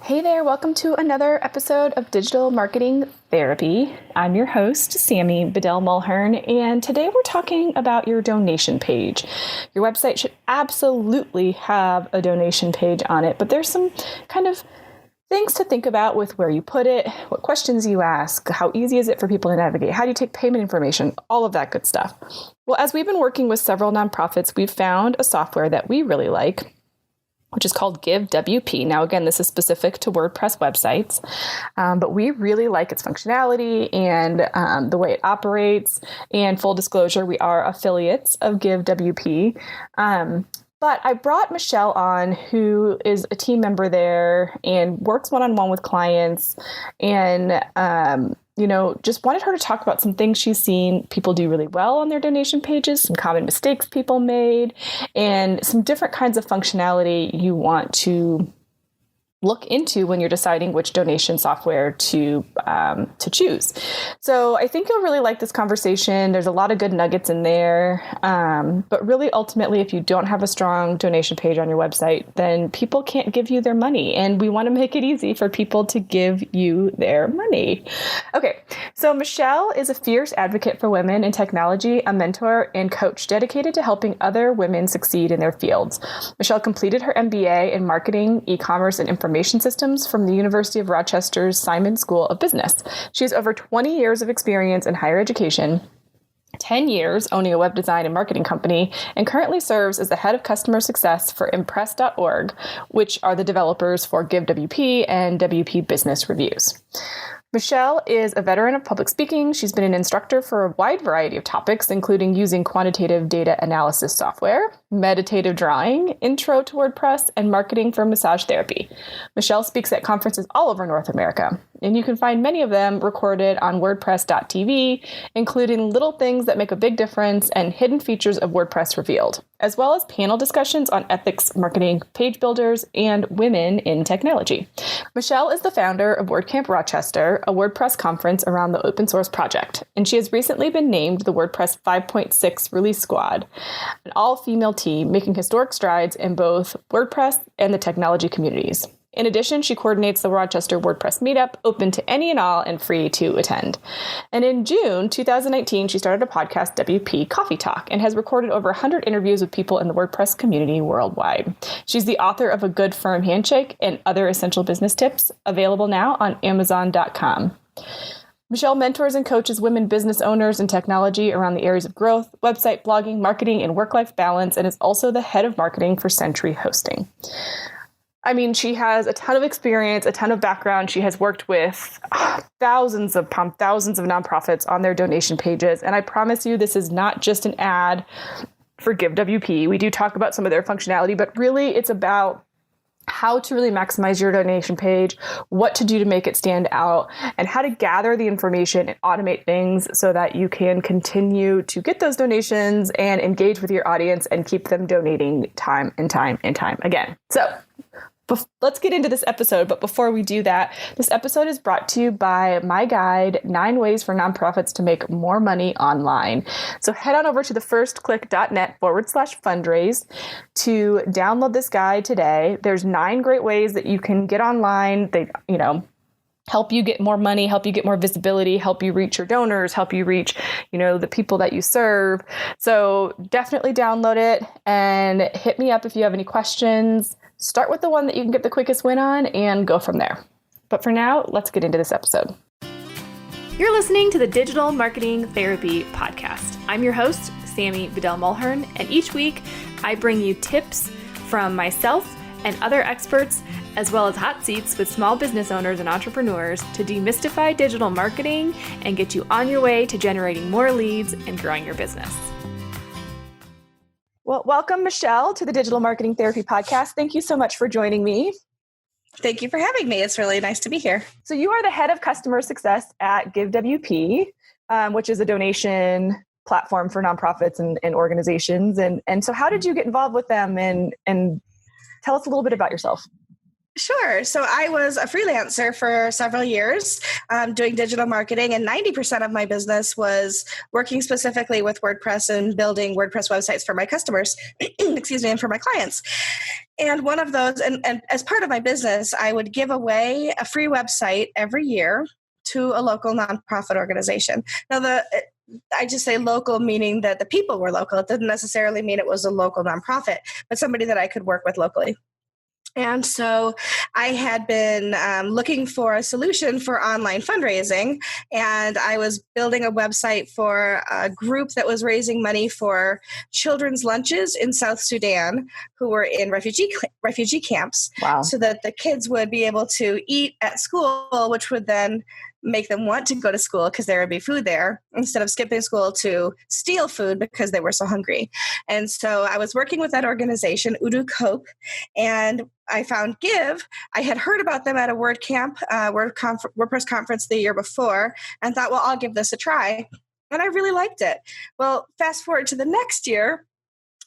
Hey there, welcome to another episode of Digital Marketing Therapy. I'm your host, Sammy Bedell-Mulhern, and today we're talking about your donation page. Your website should absolutely have a donation page on it, but there's some kind of things to think about with where you put it, what questions you ask, how easy is it for people to navigate, how do you take payment information, all of that good stuff. Well, as we've been working with several nonprofits, we've found a software that we really like, which is called GiveWP. Now, again, this is specific to WordPress websites, but we really like its functionality and the way it operates. And full disclosure, we are affiliates of GiveWP. But I brought Michelle on, who is a team member there and works one-on-one with clients, and just wanted her to talk about some things she's seen people do really well on their donation pages, some common mistakes people made, and some different kinds of functionality you want to look into when you're deciding which donation software to choose. So I think you'll really like this conversation. There's a lot of good nuggets in there. But really, ultimately, if you don't have a strong donation page on your website, then people can't give you their money. And we want to make it easy for people to give you their money. Okay, so Michelle is a fierce advocate for women in technology, a mentor and coach dedicated to helping other women succeed in their fields. Michelle completed her MBA in marketing, e-commerce, and information systems from the University of Rochester's Simon School of Business. She has over 20 years of experience in higher education, 10 years owning a web design and marketing company, and currently serves as the head of customer success for Impress.org, which are the developers for GiveWP and WP Business Reviews. Michelle is a veteran of public speaking. She's been an instructor for a wide variety of topics, including using quantitative data analysis software, meditative drawing, intro to WordPress, and marketing for massage therapy. Michelle speaks at conferences all over North America, and you can find many of them recorded on WordPress.tv, including little things that make a big difference and hidden features of WordPress revealed, as well as panel discussions on ethics, marketing, page builders, and women in technology. Michelle is the founder of WordCamp Rochester, a WordPress conference around the open source project, and she has recently been named the WordPress 5.6 release squad, an all-female team making historic strides in both WordPress and the technology communities. In addition, she coordinates the Rochester WordPress meetup, open to any and all and free to attend. And in June 2019, she started a podcast, WP Coffee Talk, and has recorded over 100 interviews with people in the WordPress community worldwide. She's the author of A Good Firm Handshake and Other Essential Business Tips, available now on Amazon.com. Michelle mentors and coaches women business owners in technology around the areas of growth, website blogging, marketing, and work-life balance, and is also the head of marketing for Sentry Hosting. I mean, she has a ton of experience, a ton of background. She has worked with thousands of nonprofits on their donation pages. And I promise you, this is not just an ad for GiveWP. We do talk about some of their functionality, but really it's about how to really maximize your donation page, what to do to make it stand out, and how to gather the information and automate things so that you can continue to get those donations and engage with your audience and keep them donating time and time and time again. So let's get into this episode. But before we do that, this episode is brought to you by my guide, 9 Ways for Nonprofits to Make More Money Online. So head on over to thefirstclick.net/fundraise to download this guide today. There's 9 great ways that you can get online. They, help you get more money, help you get more visibility, help you reach your donors, help you reach, the people that you serve. So definitely download it and hit me up if you have any questions. Start with the one that you can get the quickest win on and go from there. But for now, let's get into this episode. You're listening to the Digital Marketing Therapy Podcast. I'm your host, Sammy Bedell-Mulhern, and each week I bring you tips from myself and other experts, as well as hot seats with small business owners and entrepreneurs to demystify digital marketing and get you on your way to generating more leads and growing your business. Well, welcome, Michelle, to the Digital Marketing Therapy Podcast. Thank you so much for joining me. Thank you for having me. It's really nice to be here. So you are the head of customer success at GiveWP, which is a donation platform for nonprofits and organizations. And so how did you get involved with them? And tell us a little bit about yourself. Sure. So I was a freelancer for several years doing digital marketing, and 90% of my business was working specifically with WordPress and building WordPress websites for my customers, excuse me, and for my clients. And one of those, and as part of my business, I would give away a free website every year to a local nonprofit organization. Now, I just say local, meaning that the people were local. It didn't necessarily mean it was a local nonprofit, but somebody that I could work with locally. And so I had been looking for a solution for online fundraising, and I was building a website for a group that was raising money for children's lunches in South Sudan who were in refugee camps. Wow. So that the kids would be able to eat at school, which would then make them want to go to school because there would be food there instead of skipping school to steal food because they were so hungry. And so I was working with that organization, Udo Cope, and I found Give. I had heard about them at a WordPress conference the year before and thought, well, I'll give this a try. And I really liked it. Well, fast forward to the next year,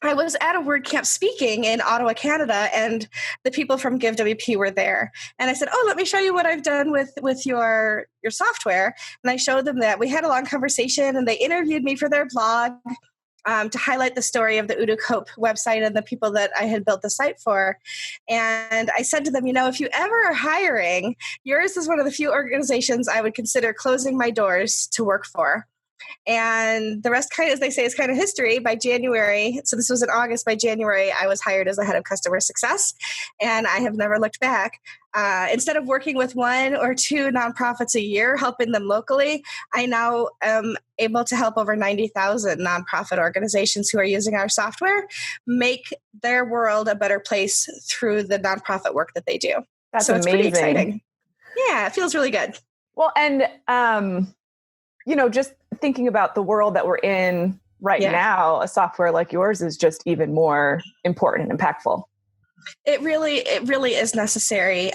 I was at a WordCamp speaking in Ottawa, Canada, and the people from GiveWP were there. And I said, oh, let me show you what I've done with your software. And I showed them that. We had a long conversation, and they interviewed me for their blog to highlight the story of the Udo Cope website and the people that I had built the site for. And I said to them, if you ever are hiring, yours is one of the few organizations I would consider closing my doors to work for. And the rest, as they say, is kind of history. By January, so this was in August, by January, I was hired as the head of customer success, and I have never looked back. Instead of working with one or two nonprofits a year, helping them locally, I now am able to help over 90,000 nonprofit organizations who are using our software make their world a better place through the nonprofit work that they do. That's so amazing. It's pretty exciting. Yeah, it feels really good. Well, and just thinking about the world that we're in right now, a software like yours is just even more important and impactful. It really is necessary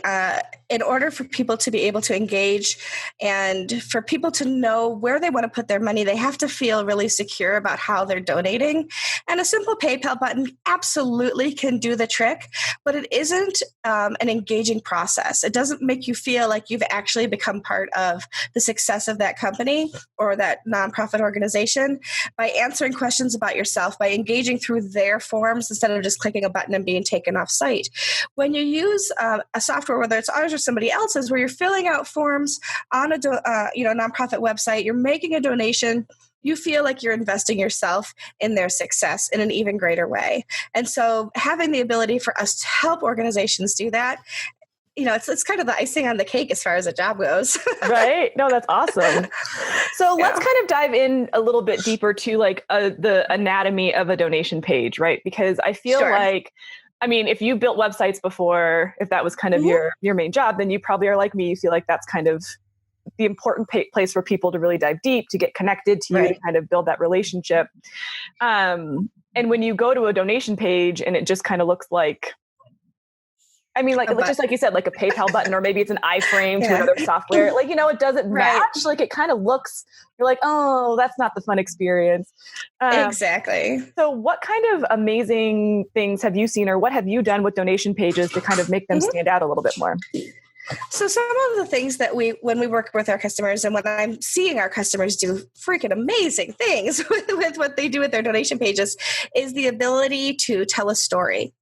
in order for people to be able to engage and for people to know where they want to put their money. They have to feel really secure about how they're donating. And a simple PayPal button absolutely can do the trick, but it isn't an engaging process. It doesn't make you feel like you've actually become part of the success of that company or that nonprofit organization by answering questions about yourself, by engaging through their forms instead of just clicking a button and being taken off site. When you use a software, whether it's ours or somebody else's, where you're filling out forms on a nonprofit website, you're making a donation, you feel like you're investing yourself in their success in an even greater way. And so having the ability for us to help organizations do that, it's kind of the icing on the cake as far as a job goes. Right. No, that's awesome. So let's kind of dive in a little bit deeper to the anatomy of a donation page, right? Because I feel like, if you built websites before, if that was kind of your main job, then you probably are like me. You feel like that's kind of the important place for people to really dive deep, to get connected to you, to kind of build that relationship. And when you go to a donation page and it just kind of looks like, just like you said, like a PayPal button, or maybe it's an iframe to another software. It doesn't match. It kind of looks, you're like, oh, that's not the fun experience. Exactly. So what kind of amazing things have you seen, or what have you done with donation pages to kind of make them stand out a little bit more? So some of the things that when we work with our customers, and when I'm seeing our customers do freaking amazing things with what they do with their donation pages, is the ability to tell a story.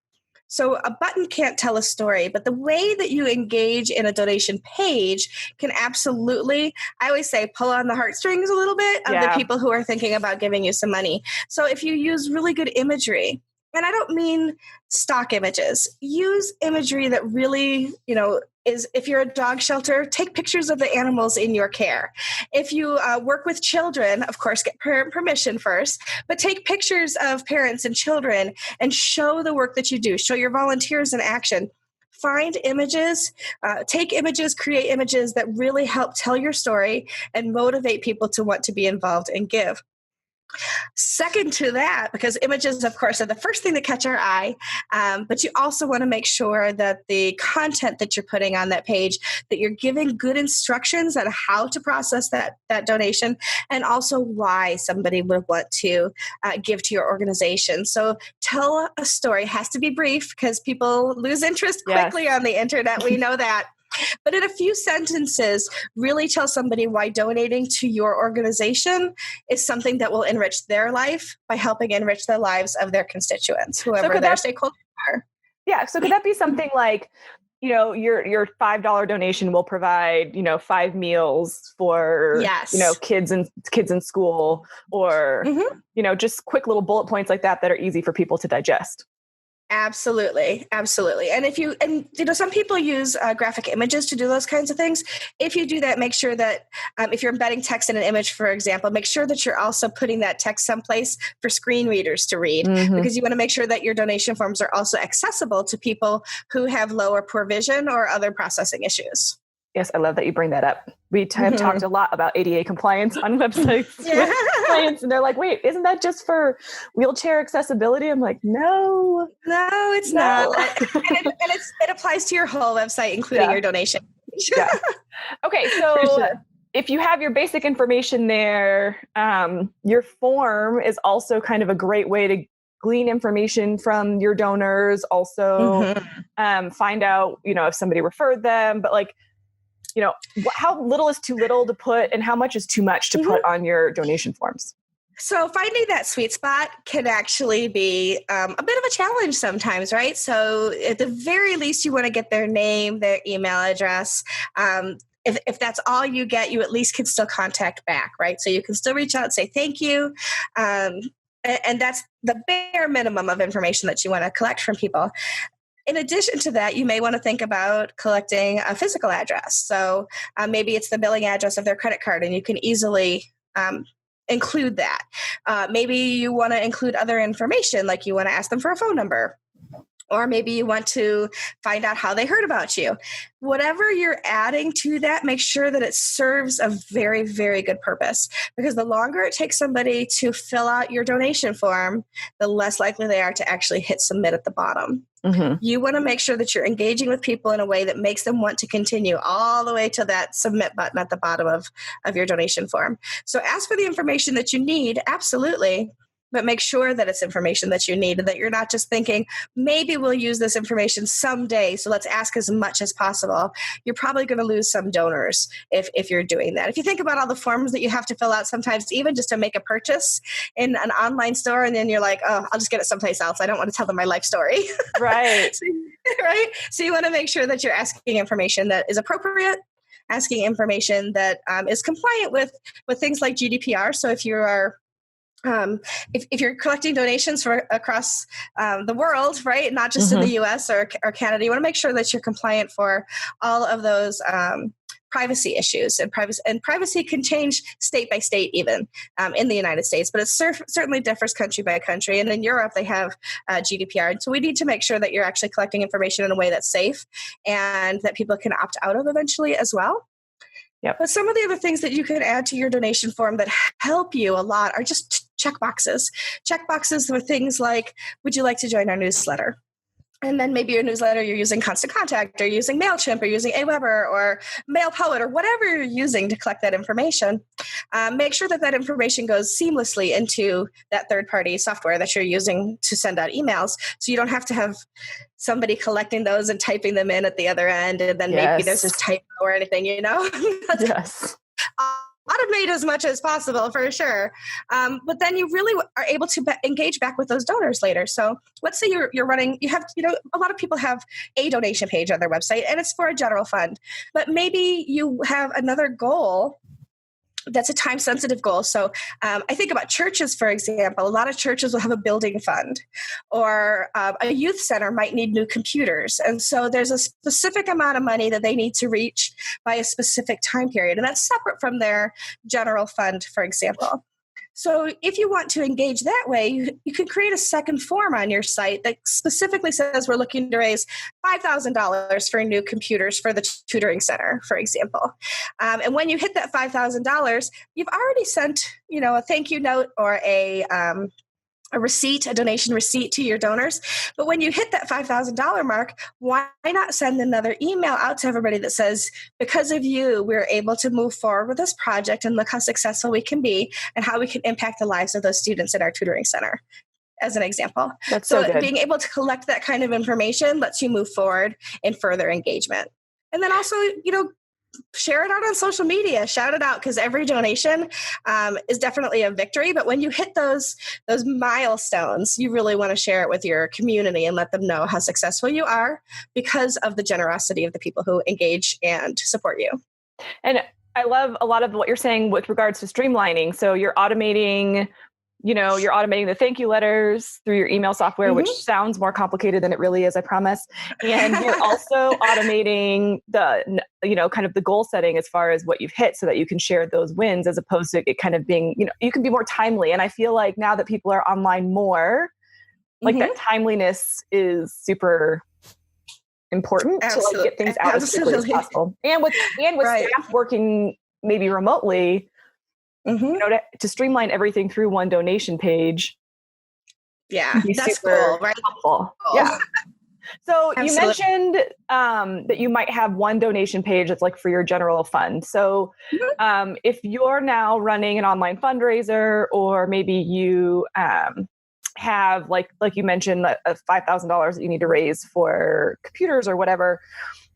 So a button can't tell a story, but the way that you engage in a donation page can absolutely, I always say, pull on the heartstrings a little bit of the people who are thinking about giving you some money. So if you use really good imagery, and I don't mean stock images, use imagery that really, is, if you're a dog shelter, take pictures of the animals in your care. If you work with children, of course, get parent permission first, but take pictures of parents and children and show the work that you do. Show your volunteers in action. Find images, take images, create images that really help tell your story and motivate people to want to be involved and give. Second to that, because images, of course, are the first thing that catch our eye, but you also want to make sure that the content that you're putting on that page, that you're giving good instructions on how to process that donation, and also why somebody would want to give to your organization. So tell a story. It has to be brief because people lose interest quickly on the internet. We know that. But in a few sentences, really tell somebody why donating to your organization is something that will enrich their life by helping enrich the lives of their constituents, whoever their stakeholders are. Yeah. So could that be something like, your $5 donation will provide, 5 meals for, kids in school, or, just quick little bullet points like that are easy for people to digest. Absolutely. Absolutely. And some people use graphic images to do those kinds of things. If you do that, make sure that if you're embedding text in an image, for example, make sure that you're also putting that text someplace for screen readers to read, because you want to make sure that your donation forms are also accessible to people who have low or poor vision or other processing issues. Yes, I love that you bring that up. We have talked a lot about ADA compliance on websites with clients, and they're like, wait, isn't that just for wheelchair accessibility? I'm like, no, it's not. and it applies to your whole website, including your donation. Okay, so if you have your basic information there, your form is also kind of a great way to glean information from your donors, also find out, if somebody referred them, but how little is too little to put and how much is too much to put on your donation forms? So finding that sweet spot can actually be a bit of a challenge sometimes, right? So at the very least, you want to get their name, their email address. If that's all you get, you at least can still contact back, right? So you can still reach out and say thank you. And that's the bare minimum of information that you want to collect from people. In addition to that, you may want to think about collecting a physical address. So maybe it's the billing address of their credit card, and you can easily include that. Maybe you want to include other information, like you want to ask them for a phone number. Or maybe you want to find out how they heard about you. Whatever you're adding to that, make sure that it serves a very, very good purpose. Because the longer it takes somebody to fill out your donation form, the less likely they are to actually hit submit at the bottom. You want to make sure that you're engaging with people in a way that makes them want to continue all the way to that submit button at the bottom of your donation form. So ask for the information that you need, absolutely. But make sure that it's information that you need and that you're not just thinking, maybe we'll use this information someday, so let's ask as much as possible. You're probably going to lose some donors if you're doing that. If you think about all the forms that you have to fill out sometimes, even just to make a purchase in an online store, and then you're like, oh, I'll just get it someplace else. I don't want to tell them my life story. Right. Right? So you want to make sure that you're asking information that is appropriate, asking information that is compliant with things like GDPR. So if you are if you're collecting donations for across the world, right, not just in the U.S. or Canada, you want to make sure that you're compliant for all of those privacy issues. And privacy can change state by state, even in the United States, but it certainly differs country by country. And in Europe, they have GDPR. And so we need to make sure that you're actually collecting information in a way that's safe and that people can opt out of eventually as well. Yep. But some of the other things that you can add to your donation form that help you a lot are just checkboxes. Checkboxes are things like, would you like to join our newsletter? And then maybe your newsletter, you're using Constant Contact or using MailChimp or using Aweber or MailPoet or whatever you're using to collect that information. Make sure that information goes seamlessly into that third-party software that you're using to send out emails, so you don't have to have somebody collecting those and typing them in at the other end, and then maybe there's this typo or anything, Yes. Automate as much as possible, for sure. But then you really are able to engage back with those donors later. So let's say you're running, you have, a lot of people have a donation page on their website and it's for a general fund, but maybe you have another goal that's a time-sensitive goal. So I think about churches, for example. A lot of churches will have a building fund, or a youth center might need new computers. And so there's a specific amount of money that they need to reach by a specific time period. And that's separate from their general fund, for example. So if you want to engage that way, you can create a second form on your site that specifically says we're looking to raise $5,000 for new computers for the tutoring center, for example. And when you hit that $5,000, you've already sent, a thank you note or a receipt, a donation receipt to your donors. But when you hit that $5,000 mark, why not send another email out to everybody that says, because of you, we're able to move forward with this project and look how successful we can be and how we can impact the lives of those students at our tutoring center, as an example. That's so good. Being able to collect that kind of information lets you move forward in further engagement. And then also, share it out on social media, shout it out, because every donation is definitely a victory. But when you hit those milestones, you really want to share it with your community and let them know how successful you are because of the generosity of the people who engage and support you. And I love a lot of what you're saying with regards to streamlining. So you're automating the thank you letters through your email software, which sounds more complicated than it really is, I promise. And you're also automating the, kind of the goal setting as far as what you've hit so that you can share those wins as opposed to it kind of being, you can be more timely. And I feel like now that people are online more, like that timeliness is super important to get things out as quickly as possible. And with staff working maybe remotely, to streamline everything through one donation page. Yeah, that's cool, right? Helpful. Cool. Yeah. So you mentioned that you might have one donation page that's like for your general fund. So if you're now running an online fundraiser, or maybe you have like you mentioned a $5,000 that you need to raise for computers or whatever,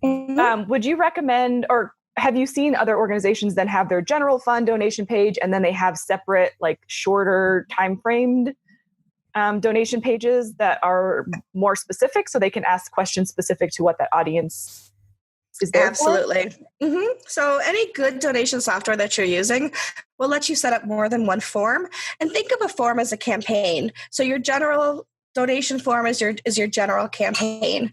would you recommend, or have you seen other organizations then have their general fund donation page and then they have separate, like shorter time framed donation pages that are more specific so they can ask questions specific to what that audience is there Absolutely. For? So any good donation software that you're using will let you set up more than one form, and think of a form as a campaign. So your general donation form is your general campaign.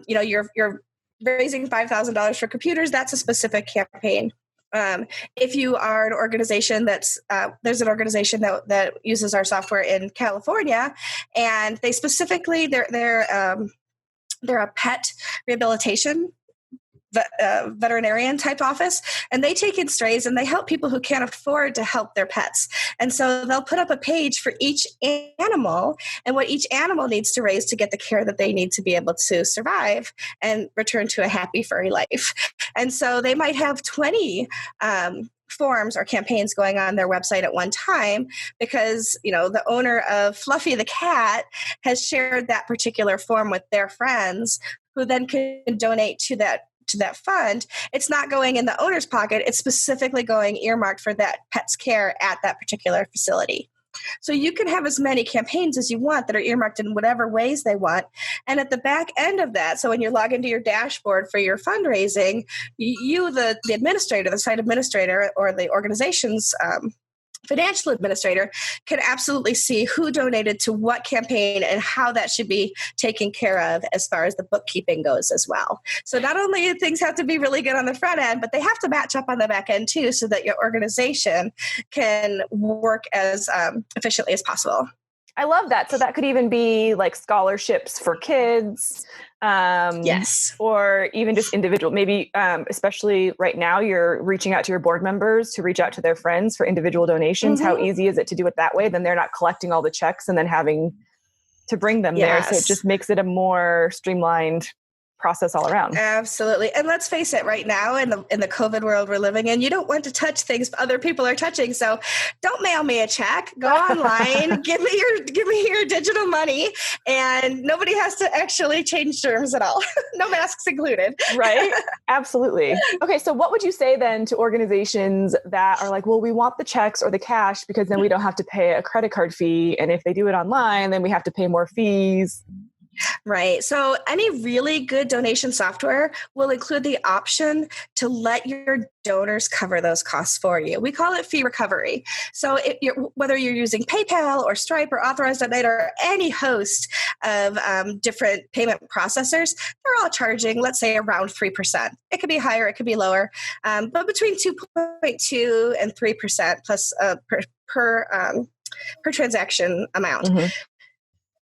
You're raising $5,000 for computers, that's a specific campaign. If you are an organization there's an organization that uses our software in California, and they specifically, they're a pet rehabilitation veterinarian type office, and they take in strays and they help people who can't afford to help their pets. And so they'll put up a page for each animal and what each animal needs to raise to get the care that they need to be able to survive and return to a happy furry life. And so they might have 20 forms or campaigns going on their website at one time because, the owner of Fluffy the cat has shared that particular form with their friends, who then can donate to that fund. It's not going in the owner's pocket. It's specifically going earmarked for that pet's care at that particular facility. So you can have as many campaigns as you want that are earmarked in whatever ways they want. And at the back end of that, so when you log into your dashboard for your fundraising, you, the administrator, the site administrator, or the organization's financial administrator can absolutely see who donated to what campaign and how that should be taken care of as far as the bookkeeping goes as well. So not only do things have to be really good on the front end, but they have to match up on the back end too, so that your organization can work as efficiently as possible. I love that. So that could even be like scholarships for kids. Yes. Or even just individual, maybe especially right now, you're reaching out to your board members to reach out to their friends for individual donations. How easy is it to do it that way? Then they're not collecting all the checks and then having to bring them there. So it just makes it a more streamlined process all around. Absolutely. And let's face it, right now in the COVID world we're living in, you don't want to touch things other people are touching. So don't mail me a check. Go online, give me your digital money, and nobody has to actually change terms at all. No masks included. Right? Absolutely. Okay, so what would you say then to organizations that are like, well, we want the checks or the cash because then we don't have to pay a credit card fee, and if they do it online, then we have to pay more fees? Right. So any really good donation software will include the option to let your donors cover those costs for you. We call it fee recovery. So whether you're using PayPal or Stripe or Authorize.net or any host of different payment processors, they're all charging, let's say, around 3%. It could be higher, it could be lower, but between 2.2 and 3% plus per transaction amount. Mm-hmm.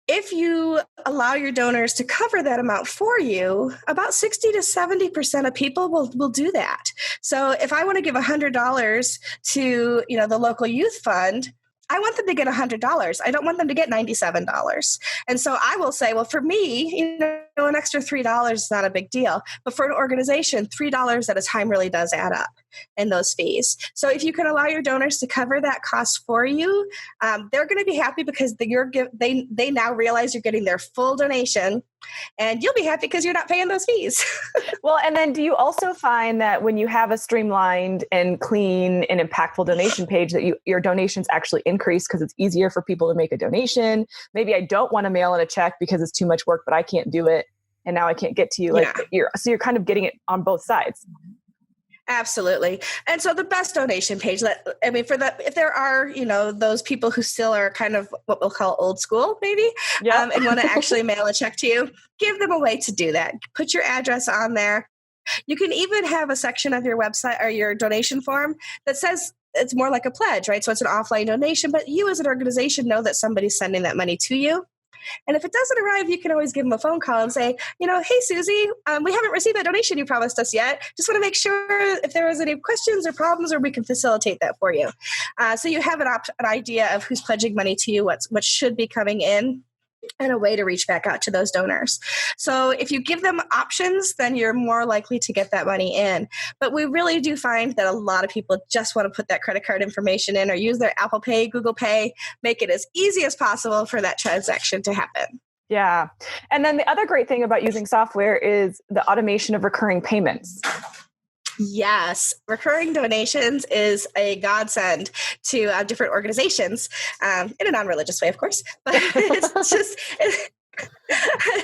If you allow your donors to cover that amount for you, about 60 to 70% of people will do that. So if I want to give $100 to, the local youth fund, I want them to get $100. I don't want them to get $97. And so I will say, well, for me, an extra $3 is not a big deal. But for an organization, $3 at a time really does add up in those fees. So if you can allow your donors to cover that cost for you, they're going to be happy because they now realize you're getting their full donation. And you'll be happy because you're not paying those fees. Well, and then do you also find that when you have a streamlined and clean and impactful donation page that your donations actually increase because it's easier for people to make a donation? Maybe I don't want to mail in a check because it's too much work, but I can't do it. And now I can't get to you. So you're kind of getting it on both sides. Absolutely. And so the best donation page if there are, those people who still are kind of what we'll call old school, maybe, and want to actually mail a check to you, give them a way to do that. Put your address on there. You can even have a section of your website or your donation form that says it's more like a pledge, right? So it's an offline donation, but you as an organization know that somebody's sending that money to you. And if it doesn't arrive, you can always give them a phone call and say, hey, Susie, we haven't received that donation you promised us yet. Just want to make sure if there was any questions or problems, or we can facilitate that for you. So you have an idea of who's pledging money to you, what should be coming in, and a way to reach back out to those donors. So if you give them options, then you're more likely to get that money in. But we really do find that a lot of people just want to put that credit card information in or use their Apple Pay, Google Pay, make it as easy as possible for that transaction to happen. Yeah. And then the other great thing about using software is the automation of recurring payments. Yes, recurring donations is a godsend to different organizations, in a non-religious way, of course, but it's just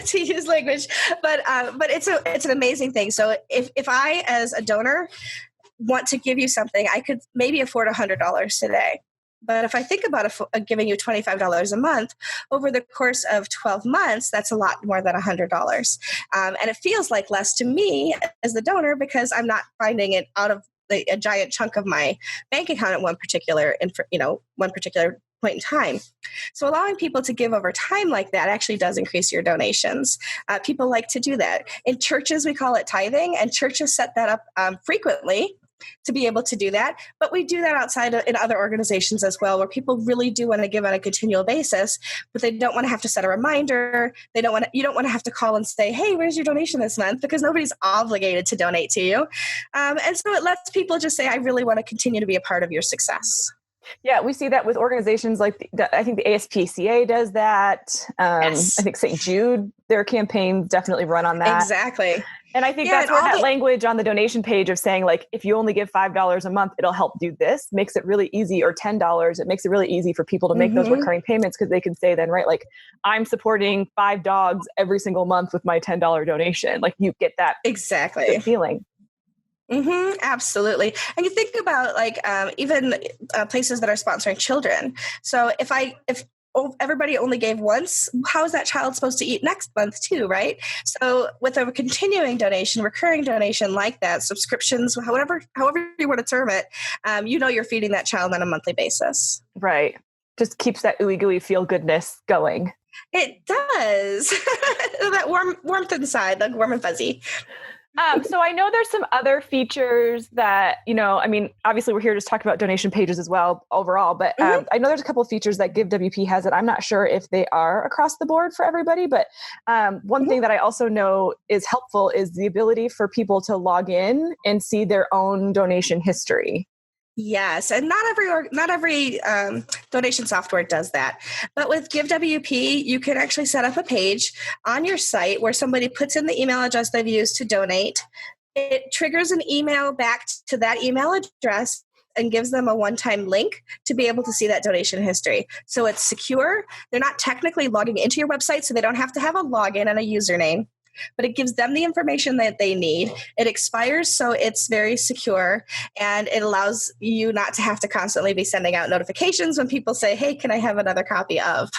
to use language. But it's an amazing thing. So if I, as a donor, want to give you something, I could maybe afford $100 today. But if I think about giving you $25 a month over the course of 12 months, that's a lot more than $100. And it feels like less to me as the donor because I'm not finding it out of a giant chunk of my bank account at one particular point in time. So allowing people to give over time like that actually does increase your donations. People like to do that. In churches, we call it tithing, and churches set that up frequently to be able to do that. But we do that in other organizations as well, where people really do want to give on a continual basis, but they don't want to have to set a reminder. You don't want to have to call and say, hey, where's your donation this month? Because nobody's obligated to donate to you. And so it lets people just say, I really want to continue to be a part of your success. Yeah, we see that with organizations like I think the ASPCA does that. Yes. I think St. Jude, their campaigns definitely run on that. Exactly. And I think that's where that language on the donation page of saying, like, if you only give $5 a month, it'll help do this, makes it really easy, or $10. It makes it really easy for people to make those recurring payments because they can say then, right, like, I'm supporting 5 dogs every single month with my $10 donation. Like, you get that exactly feeling. Absolutely. And you think about even places that are sponsoring children. So if everybody only gave once, how is that child supposed to eat next month too, right? So with a continuing donation, recurring donation like that, subscriptions, however you want to term it, you're feeding that child on a monthly basis. Right. Just keeps that ooey gooey feel goodness going. It does. That warmth inside, like warm and fuzzy. So I know there's some other features that, obviously we're here to just talk about donation pages as well overall, but I know there's a couple of features that GiveWP has that I'm not sure if they are across the board for everybody, but one thing that I also know is helpful is the ability for people to log in and see their own donation history. Yes, and not every donation software does that. But with GiveWP, you can actually set up a page on your site where somebody puts in the email address they've used to donate. It triggers an email back to that email address and gives them a one-time link to be able to see that donation history. So it's secure. They're not technically logging into your website, so they don't have to have a login and a username. But it gives them the information that they need. It expires, so it's very secure, and it allows you not to have to constantly be sending out notifications when people say, hey, can I have another copy of?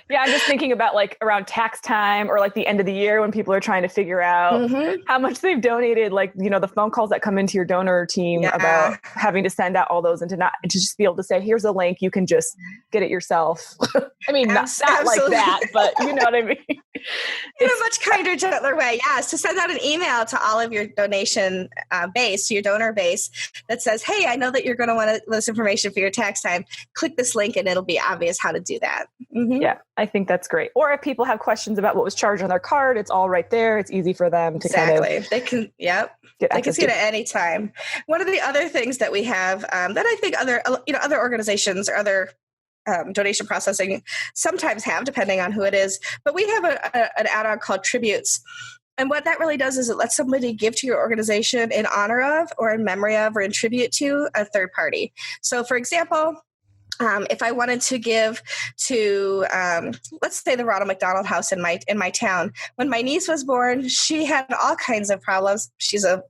Yeah, I'm just thinking about like around tax time or like the end of the year when people are trying to figure out how much they've donated, like, the phone calls that come into your donor team about having to send out all those and to just be able to say, here's a link, you can just get it yourself. I mean, not like that, but you know what I mean? In a much kinder, gentler way. Yes, to send out an email to all of your donation base, to your donor base that says, hey, I know that you're going to want this information for your tax time. Click this link and it'll be obvious how to do that. Yeah, I think that's great. Or if people have questions about what was charged on their card, it's all right there. It's easy for them to kind of... They can, they can see it at any time. One of the other things that we have that I think other organizations or other donation processing sometimes have, depending on who it is, but we have an add-on called Tributes. And what that really does is it lets somebody give to your organization in honor of or in memory of or in tribute to a third party. So for example, if I wanted to give to, let's say, the Ronald McDonald House in my town, when my niece was born, she had all kinds of problems. She's an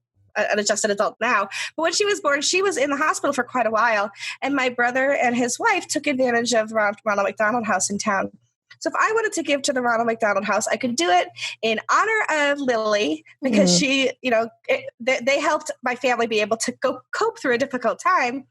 adjusted adult now, but when she was born, she was in the hospital for quite a while, and my brother and his wife took advantage of the Ronald McDonald House in town. So if I wanted to give to the Ronald McDonald House, I could do it in honor of Lily because she, they helped my family be able to cope through a difficult time.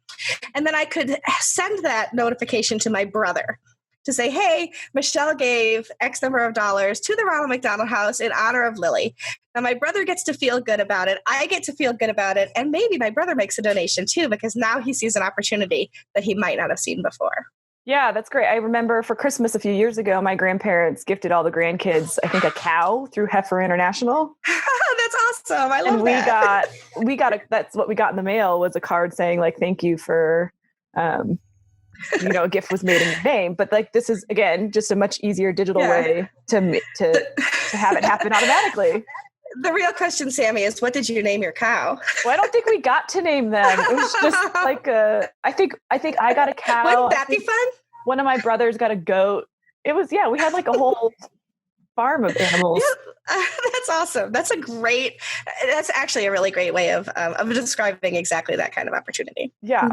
And then I could send that notification to my brother to say, hey, Michelle gave X number of dollars to the Ronald McDonald House in honor of Lily. Now my brother gets to feel good about it. I get to feel good about it. And maybe my brother makes a donation too, because now he sees an opportunity that he might not have seen before. Yeah, that's great. I remember for Christmas a few years ago, my grandparents gifted all the grandkids, I think, a cow through Heifer International. That's awesome. I love that. That's what we got in the mail, was a card saying like, thank you for, a gift was made in your name. But like, this is, again, just a much easier digital way to have it happen automatically. The real question, Sammy, is what did you name your cow? Well, I don't think we got to name them. It was just like I think I got a cow. Wouldn't that be fun? One of my brothers got a goat. It was, we had like a whole farm of animals. Yeah, that's awesome. That's actually a really great way of describing exactly that kind of opportunity. Yeah.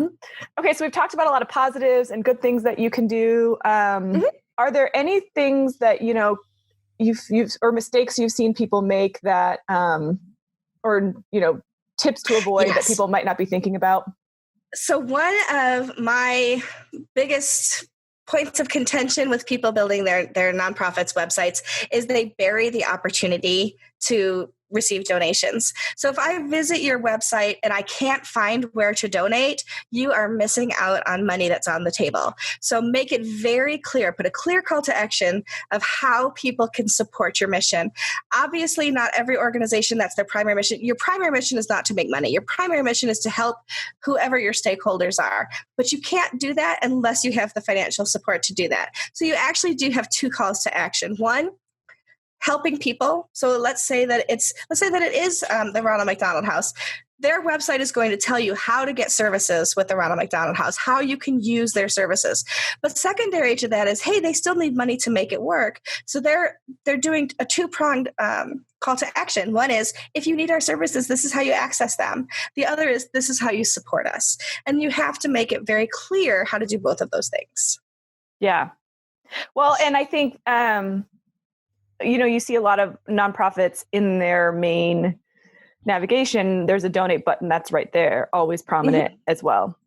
Okay. So we've talked about a lot of positives and good things that you can do. Are there any things that, you've or mistakes you've seen people make that, or tips to avoid that people might not be thinking about? So one of my biggest points of contention with people building their nonprofits websites is they bury the opportunity to receive donations. So if I visit your website and I can't find where to donate, you are missing out on money that's on the table. So make it very clear, put a clear call to action of how people can support your mission. Obviously, not every organization, that's their primary mission. Your primary mission is not to make money. Your primary mission is to help whoever your stakeholders are. But you can't do that unless you have the financial support to do that. So you actually do have two calls to action. One, helping people. So let's say that it is the Ronald McDonald House. Their website is going to tell you how to get services with the Ronald McDonald House, how you can use their services. But secondary to that is, hey, they still need money to make it work. So they're doing a two-pronged call to action. One is, if you need our services, this is how you access them. The other is, this is how you support us. And you have to make it very clear how to do both of those things. Yeah. Well, and I think, you see a lot of nonprofits in their main navigation, there's a donate button that's right there, always prominent as well.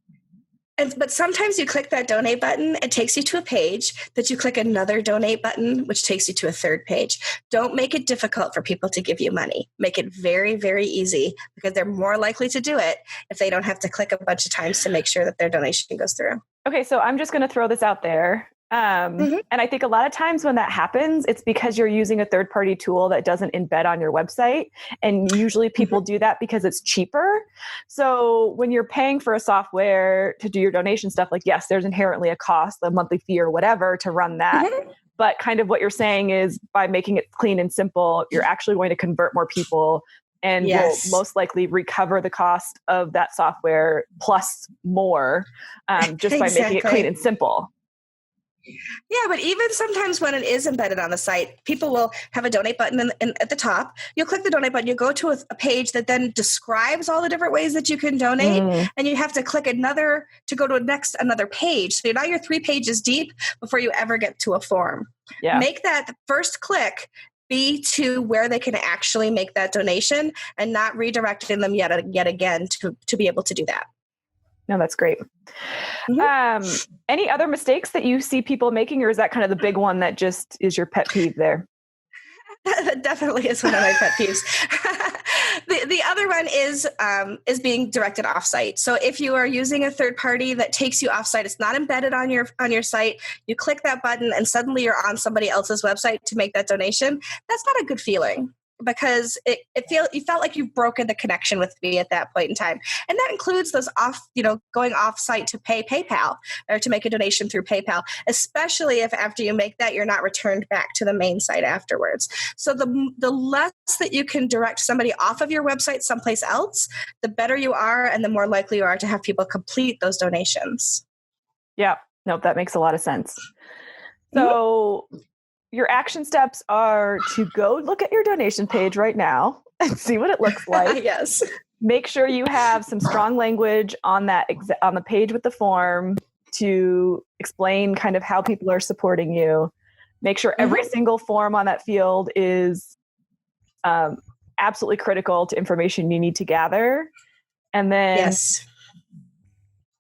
But sometimes you click that donate button, it takes you to a page that you click another donate button, which takes you to a third page. Don't make it difficult for people to give you money. Make it very, very easy, because they're more likely to do it if they don't have to click a bunch of times to make sure that their donation goes through. Okay, so I'm just going to throw this out there. And I think a lot of times when that happens, it's because you're using a third-party tool that doesn't embed on your website. And usually people do that because it's cheaper. So when you're paying for a software to do your donation stuff, like, yes, there's inherently a cost, a monthly fee or whatever to run that. But kind of what you're saying is, by making it clean and simple, you're actually going to convert more people and will most likely recover the cost of that software plus more, just by making it clean and simple. Yeah, but even sometimes when it is embedded on the site, people will have a donate button at the top. You'll click the donate button, you go to a page that then describes all the different ways that you can donate, and you have to click another to go to another page. So now you're 3 pages deep before you ever get to a form. Yeah. Make that first click be to where they can actually make that donation and not redirecting them yet again to be able to do that. No, that's great. Any other mistakes that you see people making, or is that kind of the big one that just is your pet peeve there? That definitely is one of my pet peeves. The other one is being directed offsite. So if you are using a third party that takes you offsite, it's not embedded on your site. You click that button and suddenly you're on somebody else's website to make that donation. That's not a good feeling, because you felt like you've broken the connection with me at that point in time. And that includes those going off site to pay PayPal or to make a donation through PayPal, especially if after you make that, you're not returned back to the main site afterwards. So the less that you can direct somebody off of your website someplace else, the better you are and the more likely you are to have people complete those donations. Yeah, no, that makes a lot of sense. So your action steps are to go look at your donation page right now and see what it looks like. Yes. Make sure you have some strong language on on the page with the form to explain kind of how people are supporting you. Make sure every single form on that field is absolutely critical to information you need to gather. And then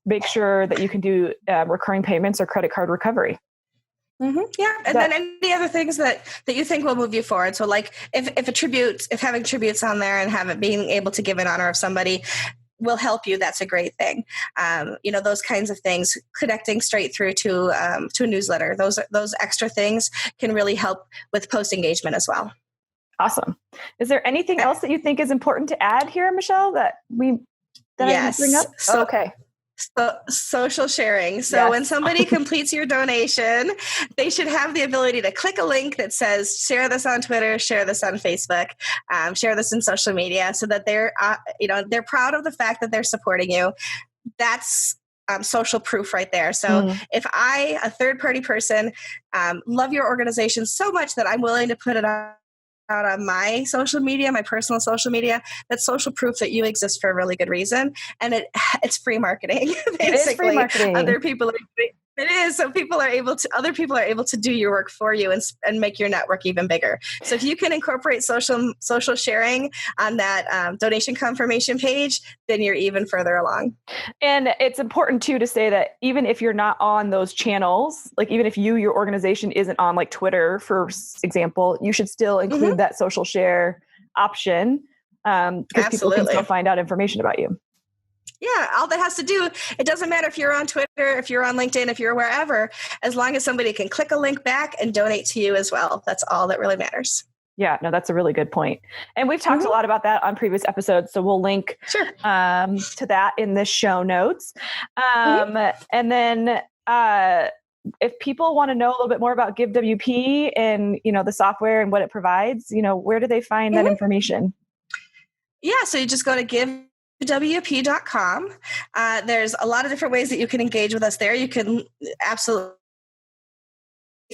make sure that you can do recurring payments or credit card recovery. Yeah, and then any other things that you think will move you forward. So, like if having tributes on there and being able to give in honor of somebody will help you, that's a great thing. Those kinds of things, connecting straight through to a newsletter. Those extra things can really help with post engagement as well. Awesome. Is there anything else that you think is important to add here, Michelle, that I can bring up? Okay. So, social sharing. So when somebody completes your donation, they should have the ability to click a link that says, share this on Twitter, share this on Facebook, share this in social media, so that they're proud of the fact that they're supporting you. That's social proof right there. So if I, a third party person, love your organization so much that I'm willing to put it out on my social media, my personal social media, that's social proof that you exist for a really good reason. And it's free marketing. Basically. It is free marketing. It is. So other people are able to do your work for you and make your network even bigger. So if you can incorporate social sharing on that donation confirmation page, then you're even further along. And it's important too to say that even if you're not on those channels, like even if your organization isn't on like Twitter, for example, you should still include that social share option because people can still find out information about you. Yeah, all that has to do, it doesn't matter if you're on Twitter, if you're on LinkedIn, if you're wherever, as long as somebody can click a link back and donate to you as well. That's all that really matters. Yeah, no, that's a really good point. And we've talked a lot about that on previous episodes, so we'll link to that in the show notes. And then if people want to know a little bit more about GiveWP and, the software and what it provides, where do they find that information? Yeah, so you just go to GiveWP.com. There's a lot of different ways that you can engage with us there. You can absolutely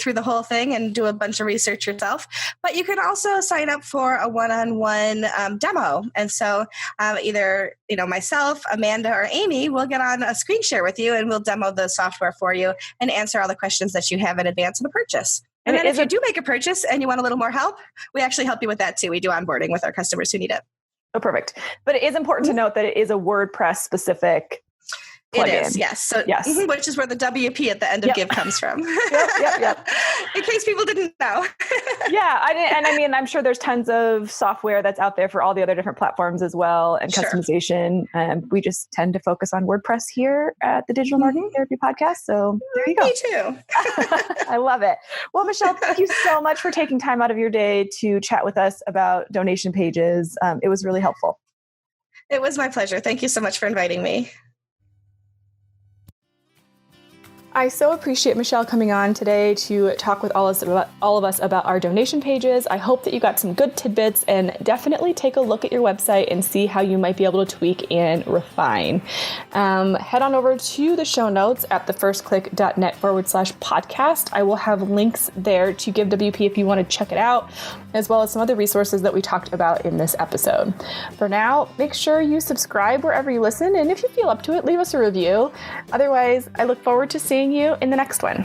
through the whole thing and do a bunch of research yourself, but you can also sign up for a one-on-one demo. And so either myself, Amanda, or Amy will get on a screen share with you and we'll demo the software for you and answer all the questions that you have in advance of the purchase. And then if you do make a purchase and you want a little more help, we actually help you with that too. We do onboarding with our customers who need it. Oh, perfect. But it is important to note that it is a WordPress specific plugin. It is, yes. So, which is where the WP at the end of Give comes from. Yep. In case people didn't know. I'm sure there's tons of software that's out there for all the other different platforms as well, and customization. We just tend to focus on WordPress here at the Digital Marketing Therapy Podcast. So there you go. Me too. I love it. Well, Michelle, thank you so much for taking time out of your day to chat with us about donation pages. It was really helpful. It was my pleasure. Thank you so much for inviting me. I so appreciate Michelle coming on today to talk with all of us about our donation pages. I hope that you got some good tidbits, and definitely take a look at your website and see how you might be able to tweak and refine. Head on over to the show notes at thefirstclick.net/podcast. I will have links there to GiveWP if you want to check it out, as well as some other resources that we talked about in this episode. For now, make sure you subscribe wherever you listen, and if you feel up to it, leave us a review. Otherwise, I look forward to seeing you in the next one.